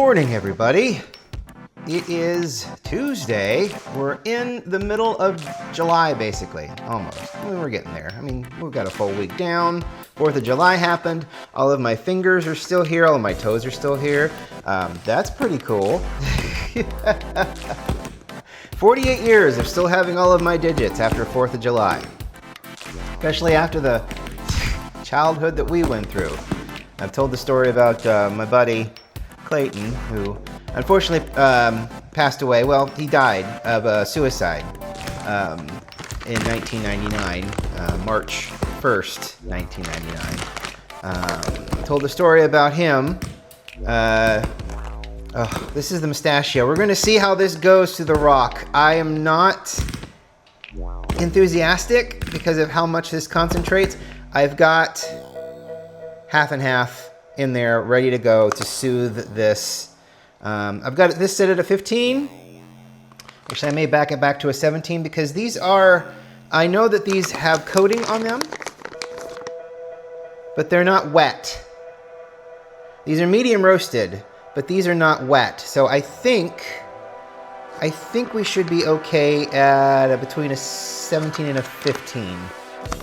morning, everybody. It is Tuesday. We're in the middle of July, basically. Almost. I mean, we're getting there. I mean, we've got a full week down. 4th of July happened. All of my fingers are still here. All of my toes are still here. That's pretty cool. 48 years of still having all of my digits after 4th of July. Especially after the childhood that we went through. I've told the story about my buddy Clayton, who unfortunately passed away. Well, he died of suicide in 1999, March 1st, 1999. Told the story about him. This is the Mustachio. We're going to see how this goes to the rock. I am not enthusiastic because of how much this concentrates. I've got half and half in there ready to go to soothe this. I've got this set at a 15. Actually, I may back it back to a 17 because these are, I know that these have coating on them, but they're not wet. These are medium roasted, but these are not wet. So I think we should be okay at between a 17 and a 15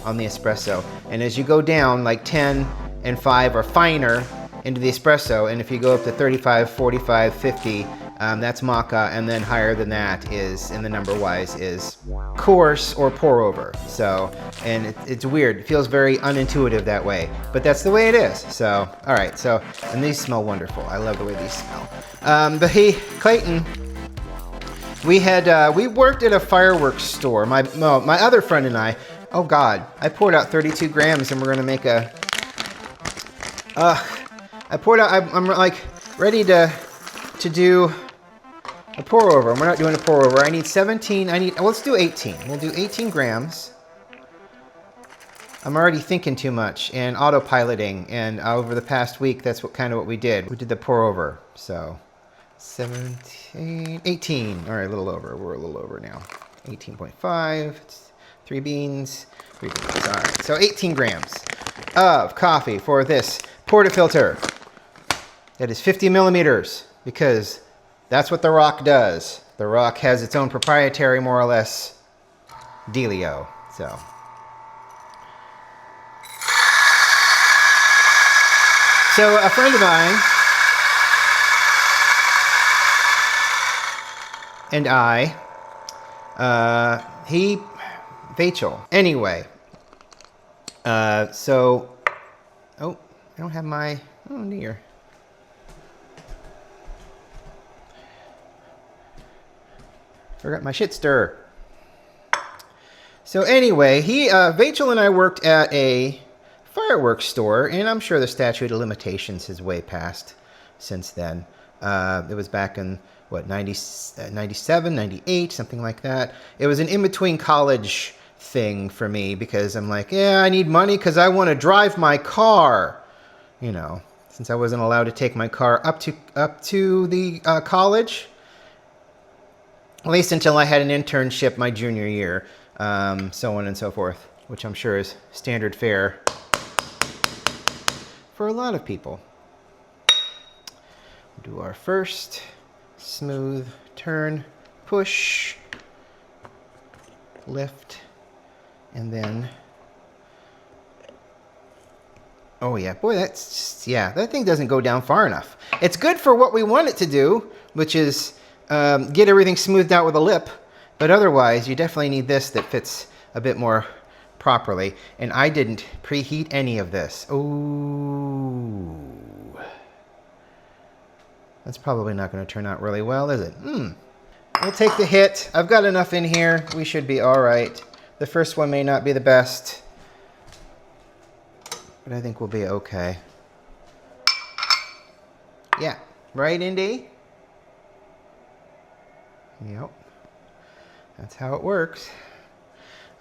on the espresso. And as you go down, like 10 and 5 are finer into the espresso, and if you go up to 35, 45, 50, that's maca, and then higher than that is, in the number wise, is coarse or pour over. So, and it's weird. It feels very unintuitive that way, but that's the way it is. So, all right. So, and these smell wonderful. I love the way these smell. But Clayton, we worked at a fireworks store. My other friend and I. Oh God, I poured out 32 grams, and we're gonna make a. I poured out. I'm like ready to do a pour over. We're not doing a pour over. I need 17. Let's do 18. We'll do 18 grams. I'm already thinking too much and autopiloting. And over the past week, that's what we did. We did the pour over. So 17, 18. All right, a little over. We're a little over now. 18.5. It's 3 beans. 3 beans. All right. So 18 grams of coffee for this portafilter. That is 50 millimeters, because that's what the rock does. The rock has its own proprietary, more or less, dealio. So a friend of mine and Vachel. Anyway, I don't have my, oh dear. Forgot my shit stir. So anyway, Vachel and I worked at a fireworks store, and I'm sure the statute of limitations has way passed since then. It was back in, 97, 98, something like that. It was an in-between college thing for me because I'm like, yeah, I need money because I want to drive my car. You know, since I wasn't allowed to take my car up to the college. At least until I had an internship my junior year, so on and so forth, which I'm sure is standard fare for a lot of people. We'll do our first smooth turn, push, lift, and then, oh yeah, boy, that's just, yeah, that thing doesn't go down far enough. It's good for what we want it to do, which is get everything smoothed out with a lip, but otherwise you definitely need this that fits a bit more properly. And I didn't preheat any of this. Ooh, that's probably not going to turn out really well, is it? We'll take the hit. I've got enough in here. We should be all right. The first one may not be the best, but I think we'll be okay. Yeah, right, Indy? Yep, that's how it works.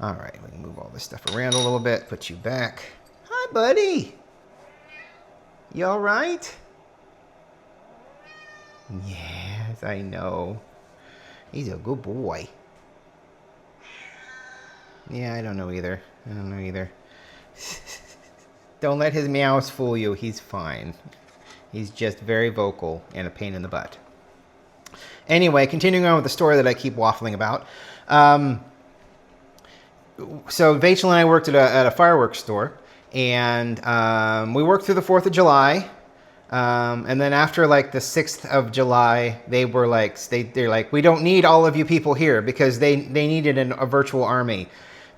All right, we can move all this stuff around a little bit, put you back. Hi, buddy. You all right? Yes, I know. He's a good boy. Yeah, I don't know either. Don't let his meows fool you. He's fine. He's just very vocal and a pain in the butt. Anyway, continuing on with the story that I keep waffling about. So Vachel and I worked at a fireworks store, and we worked through the 4th of July. And then after like the 6th of July, they were like, they're like, we don't need all of you people here, because they needed a virtual army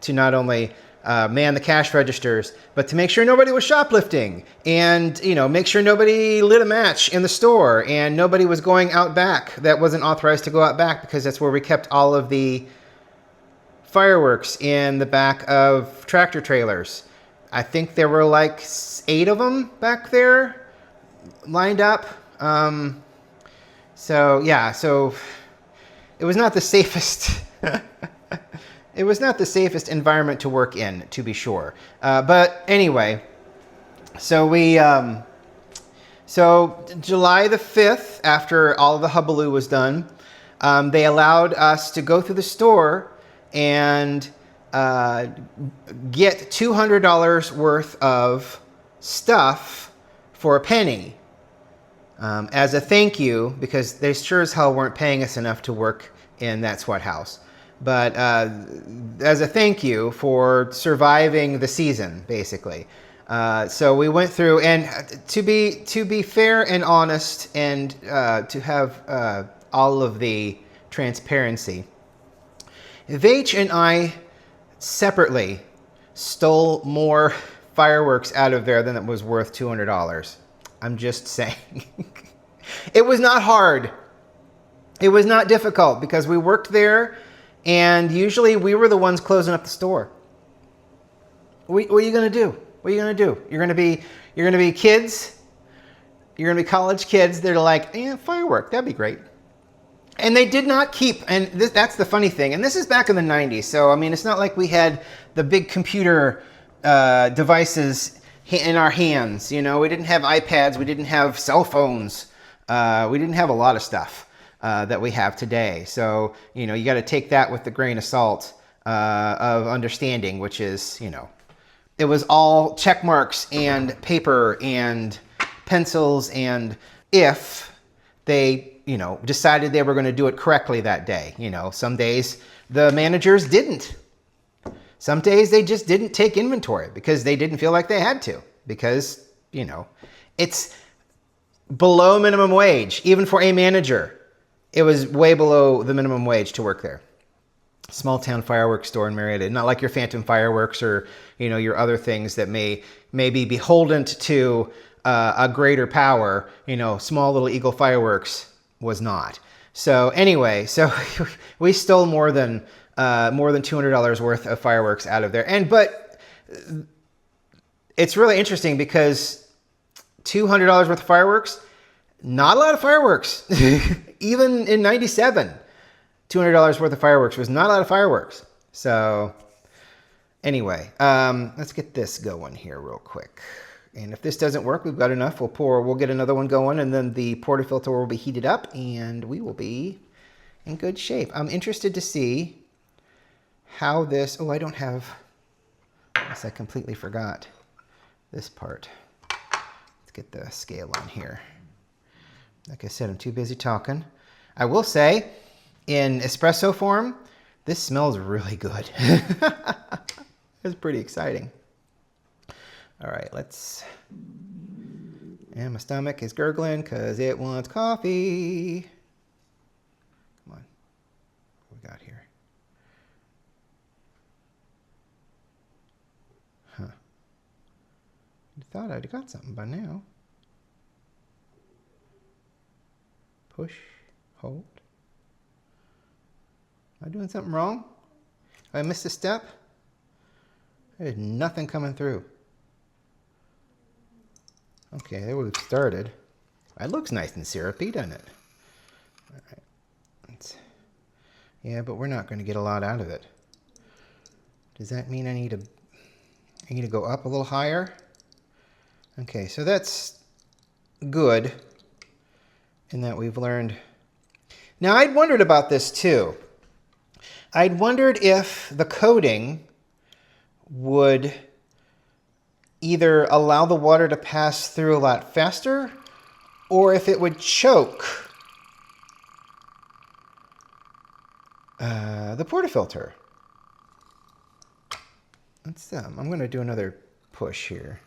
to not only man the cash registers, but to make sure nobody was shoplifting, and, you know, make sure nobody lit a match in the store, and nobody was going out back that wasn't authorized to go out back, because that's where we kept all of the fireworks, in the back of tractor trailers. I think there were like 8 of them back there lined up. So it was not the safest. It was not the safest environment to work in, to be sure. But anyway, so so July the 5th, after all the hullabaloo was done, they allowed us to go through the store and get $200 worth of stuff for a penny, as a thank you, because they sure as hell weren't paying us enough to work in that sweat house. But as a thank you for surviving the season, basically. So we went through, and to be fair and honest, and to have all of the transparency, Vach and I separately stole more fireworks out of there than it was worth $200. I'm just saying. It was not hard. It was not difficult, because we worked there, and usually we were the ones closing up the store. What are you going to do? What are you going to do? You're going to be kids. You're going to be college kids. They're like, yeah, firework, that'd be great. And they did not keep, and that's the funny thing, and this is back in the 90s, so I mean, it's not like we had the big computer devices in our hands, you know. We didn't have iPads, we didn't have cell phones, we didn't have a lot of stuff that we have today. So, you know, you got to take that with the grain of salt of understanding, which is, you know, it was all check marks and paper and pencils, and if they, you know, decided they were going to do it correctly that day. You know, some days the managers didn't. Some days they just didn't take inventory because they didn't feel like they had to, because, you know, it's below minimum wage. Even for a manager, it was way below the minimum wage to work there. Small town fireworks store in Marietta. Not like your Phantom Fireworks or, you know, your other things that may be beholden to a greater power. You know, small little Eagle Fireworks was not. So anyway, so we stole more than $200 worth of fireworks out of there. But it's really interesting, because $200 worth of fireworks, not a lot of fireworks. Even in 97, $200 worth of fireworks was not a lot of fireworks. So anyway, let's get this going here real quick. And if this doesn't work, we've got enough. We'll get another one going, and then the portafilter will be heated up, and we will be in good shape. I'm interested to see how this, I don't have, I completely forgot this part. Let's get the scale on here. Like I said, I'm too busy talking. I will say, in espresso form, this smells really good. It's pretty exciting. All right, and my stomach is gurgling because it wants coffee. Come on, what we got here? Huh. I thought I'd got something by now. Push, hold. Am I doing something wrong? Have I missed a step? There's nothing coming through. Okay, there we've started. It looks nice and syrupy, doesn't it? All right. Yeah, but we're not going to get a lot out of it. Does that mean I need to go up a little higher? Okay, so that's good in that we've learned. Now, I'd wondered about this too. I'd wondered if the coating would either allow the water to pass through a lot faster or if it would choke the portafilter. I'm going to do another push here.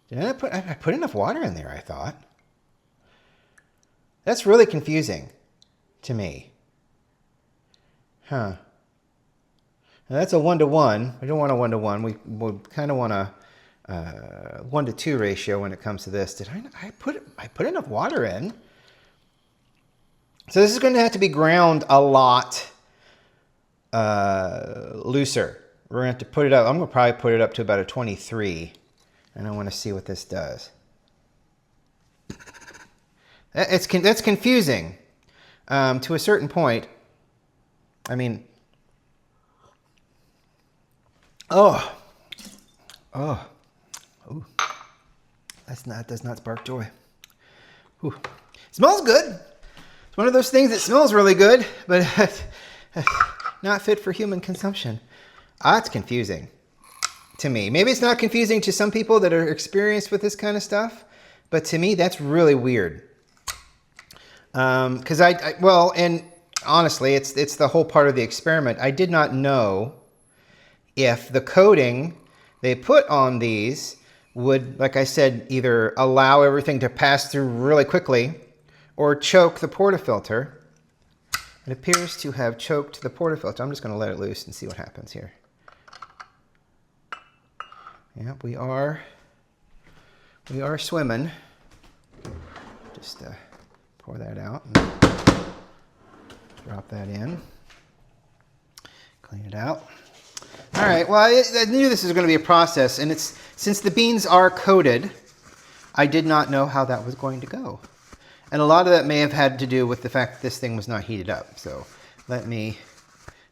Did I put enough water in there, I thought. That's really confusing to me. Huh. Now that's a 1-to-1. We don't want a 1-to-1. We kind of want a 1-to-2 ratio when it comes to this. Did I put enough water in? So this is going to have to be ground a lot looser. We're going to have to put it up. I'm going to probably put it up to about a 23. And I want to see what this does. That's confusing to a certain point. I mean, oh, ooh, that does not spark joy. Ooh. Smells good. It's one of those things that smells really good, but not fit for human consumption. It's confusing to me. Maybe it's not confusing to some people that are experienced with this kind of stuff, but to me, that's really weird. Because well, and honestly, it's the whole part of the experiment. I did not know if the coating they put on these would, like I said, either allow everything to pass through really quickly or choke the portafilter. It appears to have choked the portafilter. I'm just going to let it loose and see what happens here. Yep, we are swimming. Just pour that out and drop that in. Clean it out. All right, well, I knew this was going to be a process, and since the beans are coated, I did not know how that was going to go. And a lot of that may have had to do with the fact that this thing was not heated up. So let me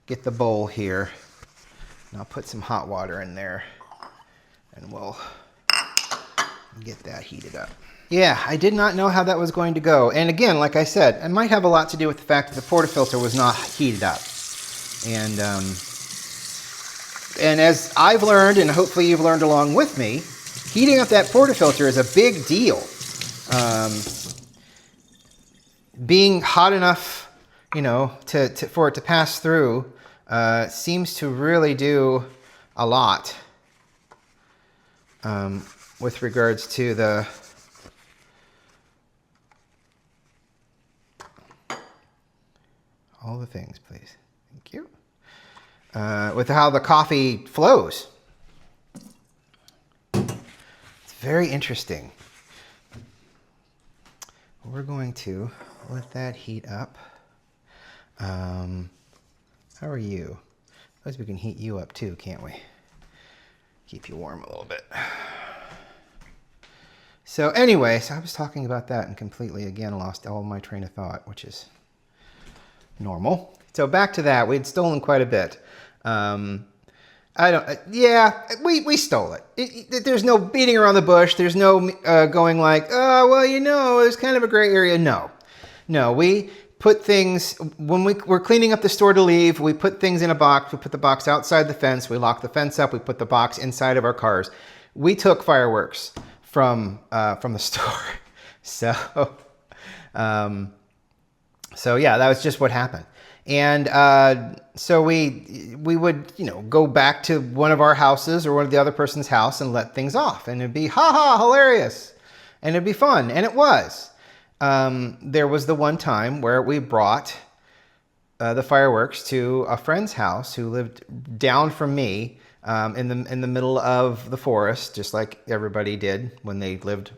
get the bowl here, and I'll put some hot water in there, and we'll get that heated up. Yeah, I did not know how that was going to go. And again, like I said, it might have a lot to do with the fact that the portafilter was not heated up. And as I've learned, and hopefully you've learned along with me, heating up that portafilter is a big deal. Being hot enough, you know, for it to pass through seems to really do a lot with regards to the all the things, please. Thank you. With how the coffee flows. It's very interesting. We're going to let that heat up. How are you? I suppose we can heat you up too, can't we? Keep you warm a little bit. So anyway, so I was talking about that and completely, again, lost all my train of thought, which is normal. So back to that. We'd stolen quite a bit. We stole it. There's no beating around the bush. There's no going like, oh, well, you know, it's kind of a gray area. No, we put things, when we're cleaning up the store to leave, we put things in a box. We put the box outside the fence. We lock the fence up. We put the box inside of our cars. We took fireworks from the store. So yeah, that was just what happened. And so we would, you know, go back to one of our houses or one of the other person's house and let things off. And it'd be, hilarious. And it'd be fun. And it was. There was the one time where we brought the fireworks to a friend's house who lived down from me in the middle of the forest, just like everybody did when they lived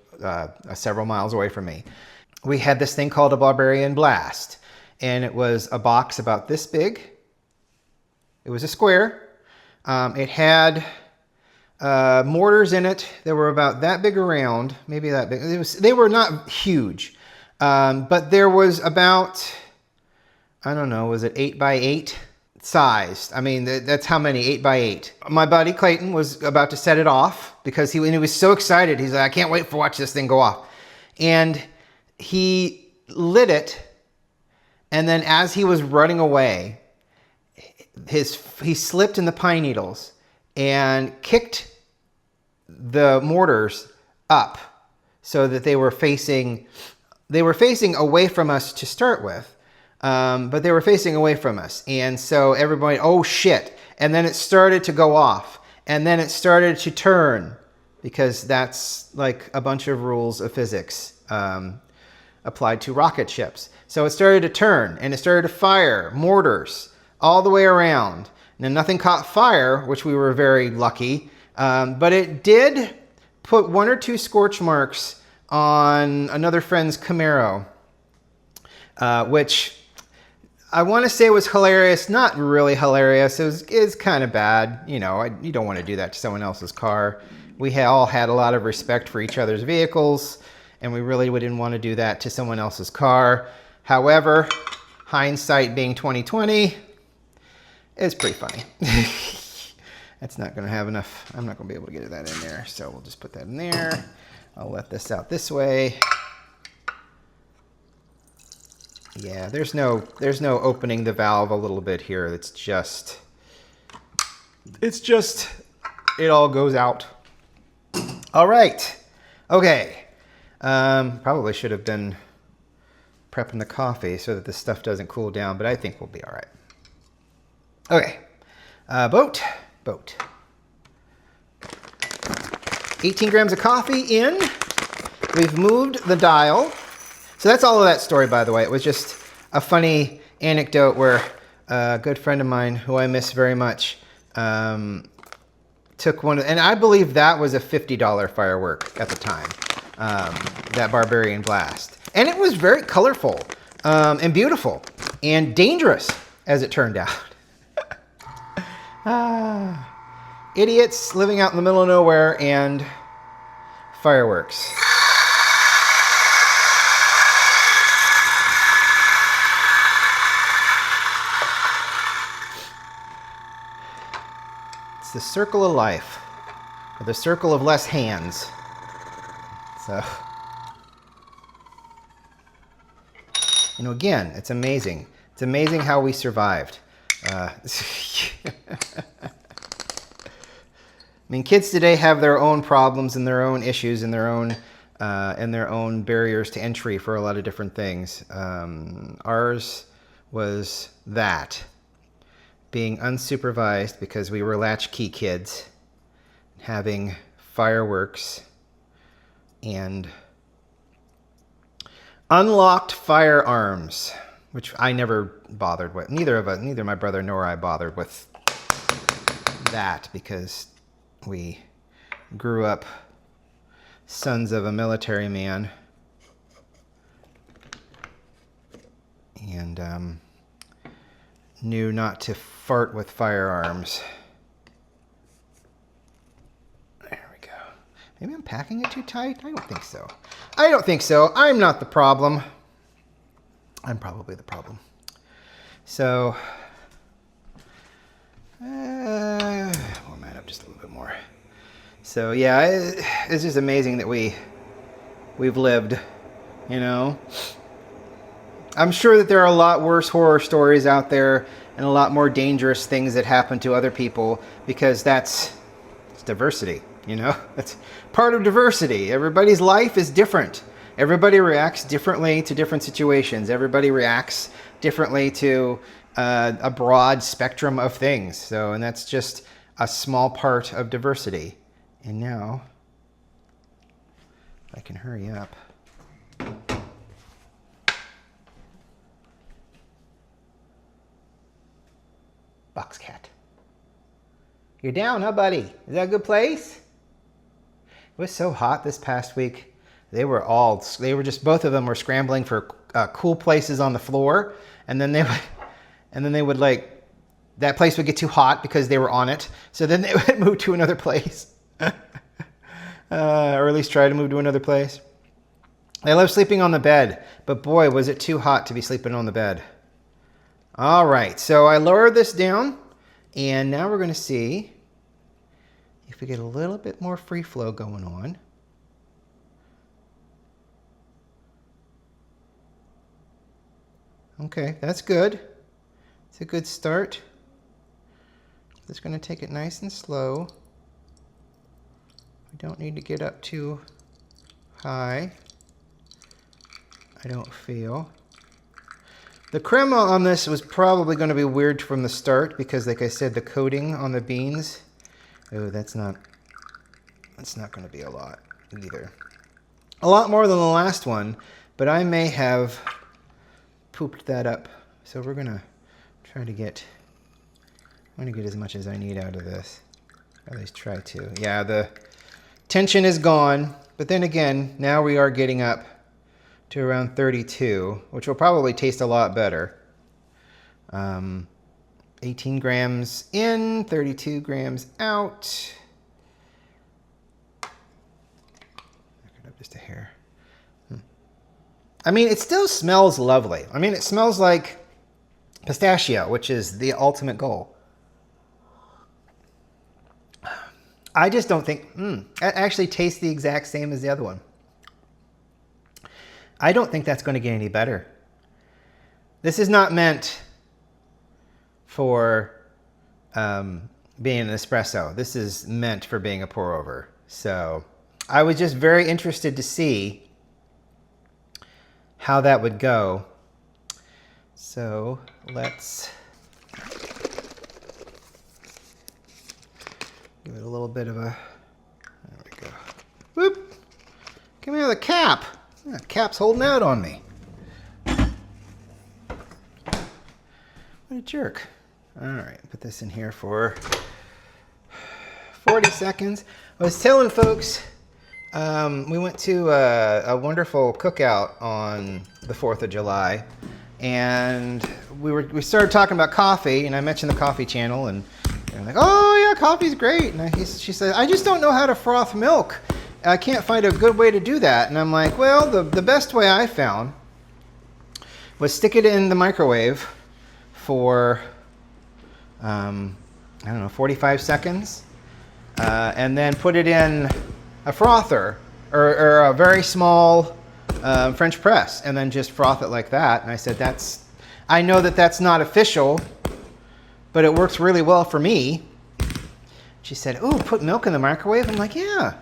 several miles away from me. We had this thing called a Barbarian Blast. And it was a box about this big. It was a square. It had mortars in it that were about that big around, maybe that big. They were not huge, but there was about, I don't know, was it 8x8 sized? I mean, that's how many, 8x8. My buddy Clayton was about to set it off because he was so excited. He's like, I can't wait to watch this thing go off. And he lit it. And then as he was running away, he slipped in the pine needles and kicked the mortars up so that they were facing away from us to start with, but they were facing away from us. And so everybody, oh shit. And then it started to go off, and then it started to turn, because that's like a bunch of rules of physics applied to rocket ships. So it started to turn, and it started to fire mortars all the way around. Now, nothing caught fire, which we were very lucky, but it did put 1 or 2 scorch marks on another friend's Camaro, which I want to say was hilarious. Not really hilarious. It's kind of bad. You know, you don't want to do that to someone else's car. We all had a lot of respect for each other's vehicles, and we really didn't want to do that to someone else's car. However, hindsight being 2020, it's pretty funny. That's not going to have enough. I'm not going to be able to get that in there, so we'll just put that in there. I'll let this out this way. Yeah, there's no opening the valve a little bit here. It's just it all goes out. All right. Okay. Probably should have been prepping the coffee so that this stuff doesn't cool down, but I think we'll be all right. Okay. Boat. 18 grams of coffee in. We've moved the dial. So that's all of that story, by the way. It was just a funny anecdote where a good friend of mine, who I miss very much, took one, and I believe that was a $50 firework at the time, that Barbarian Blast. And it was very colorful and beautiful and dangerous, as it turned out. Idiots living out in the middle of nowhere and fireworks. It's the circle of life, or the circle of less hands. So, you know, again, it's amazing. It's amazing how we survived. I mean, kids today have their own problems and their own issues and their own barriers to entry for a lot of different things. Ours was that. Being unsupervised because we were latchkey kids, having fireworks and unlocked firearms, which I never bothered with. Neither my brother nor I bothered with that, because we grew up sons of a military man, and knew not to fart with firearms. There we go. Maybe I'm packing it too tight? I don't think so. I'm not the problem. I'm probably the problem. So, warm that up just a little bit more. So yeah, it's just amazing that we've lived, you know. I'm sure that there are a lot worse horror stories out there and a lot more dangerous things that happen to other people, because it's diversity, you know? That's part of diversity. Everybody's life is different. Everybody reacts differently to different situations. Everybody reacts differently to a broad spectrum of things. So, and that's just a small part of diversity. And now, if I can hurry up. Boxcat. You're down, huh, buddy? Is that a good place? It was so hot this past week. Both of them were scrambling for cool places on the floor, and then they would like, that place would get too hot because they were on it. So then they would move to another place, or at least try to move to another place. They love sleeping on the bed, but boy, was it too hot to be sleeping on the bed. All right, so I lowered this down, and now we're going to see if we get a little bit more free flow going on. Okay, that's good. It's a good start. Just going to take it nice and slow. don't need to get up too high, I don't feel. The crema on this was probably going to be weird from the start because, like I said, the coating on the beans. Oh, that's not going to be a lot either. A lot more than the last one, but I may have pooped that up. So we're going to try to get, I'm going to get as much as I need out of this. Or at least try to. Yeah, the tension is gone, but then again, now we are getting up to around 32, which will probably taste a lot better. 18 grams in, 32 grams out. Back it up just a hair. I mean, it still smells lovely. I mean, it smells like pistachio, which is the ultimate goal. I just don't think, it actually tastes the exact same as the other one. I don't think that's going to get any better. This is not meant for being an espresso. This is meant for being a pour over. So I was just very interested to see how that would go. So let's give it a little bit of a, there we go. Whoop! Give me the cap. That cap's holding out on me. What a jerk. All right, put this in here for 40 seconds. I was telling folks, we went to a wonderful cookout on the 4th of July, and we started talking about coffee, and I mentioned the coffee channel, and they're like, oh yeah, coffee's great. And she said, I just don't know how to froth milk. I can't find a good way to do that. And I'm like, well, the best way I found was stick it in the microwave for, I don't know, 45 seconds. And then put it in a frother or a very small French press and then just froth it like that. And I said, I know that that's not official, but it works really well for me. She said, oh, put milk in the microwave? I'm like, yeah.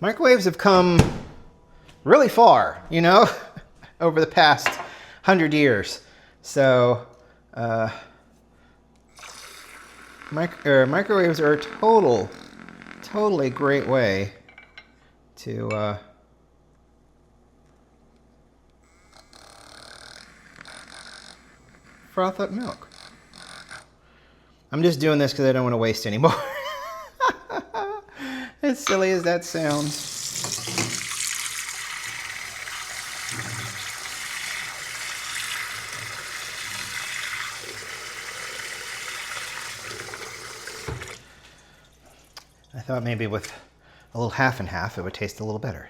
Microwaves have come really far, you know, over the past 100 years. So microwaves are a totally great way to froth up milk. I'm just doing this because I don't want to waste any more. As silly as that sounds. I thought maybe with a little half and half it would taste a little better.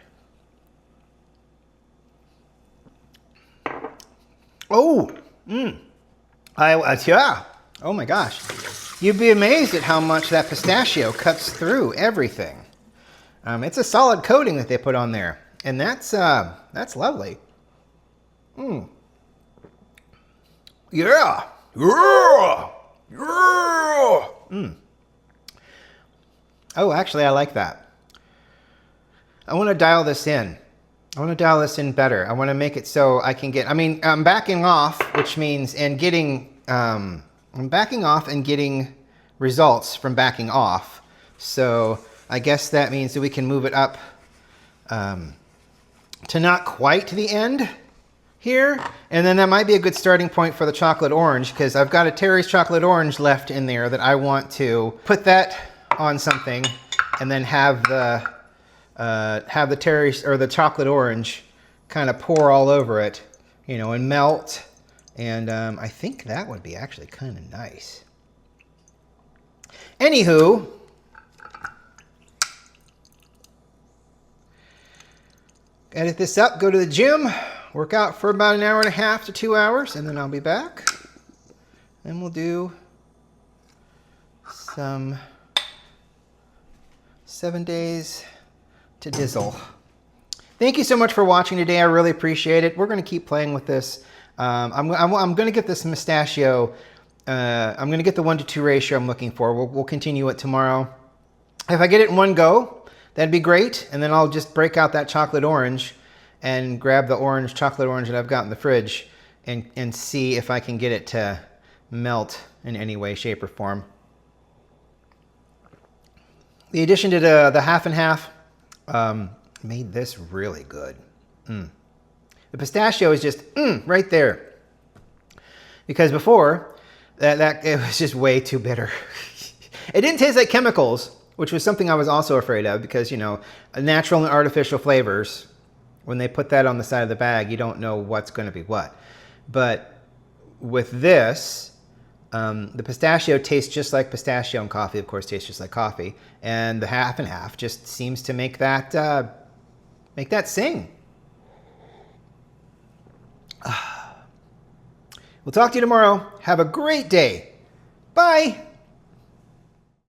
Oh, yeah. Oh my gosh. You'd be amazed at how much that pistachio cuts through everything. It's a solid coating that they put on there, and that's lovely. Yeah. Yeah. Yeah. Oh, actually, I like that. I want to dial this in. I want to dial this in better. I want to make it so I can get, I'm backing off, which means, and getting, I'm backing off and getting results from backing off. So I guess that means that we can move it up to not quite to the end here. And then that might be a good starting point for the chocolate orange, because I've got a Terry's chocolate orange left in there that I want to put that on something and then have the Terry's or the chocolate orange kind of pour all over it, you know, and melt. And I think that would be actually kind of nice. Anywho, edit this up, go to the gym, work out for about an hour and a half to 2 hours, and then I'll be back. And we'll do some 7 days to Dizzle. Thank you so much for watching today. I really appreciate it. We're going to keep playing with this. I'm going to get this Mustachio I'm going to get the 1-to-2 ratio I'm looking for. We'll continue it tomorrow. If I get it in one go, that'd be great. And then I'll just break out that chocolate orange and grab the chocolate orange that I've got in the fridge and see if I can get it to melt in any way, shape, or form. The addition to the half and half made this really good. The pistachio is just right there. Because before, that it was just way too bitter. It didn't taste like chemicals, which was something I was also afraid of because, you know, natural and artificial flavors, when they put that on the side of the bag, you don't know what's going to be what. But with this, the pistachio tastes just like pistachio, and coffee, of course, tastes just like coffee. And the half and half just seems to make that sing. We'll talk to you tomorrow. Have a great day. Bye.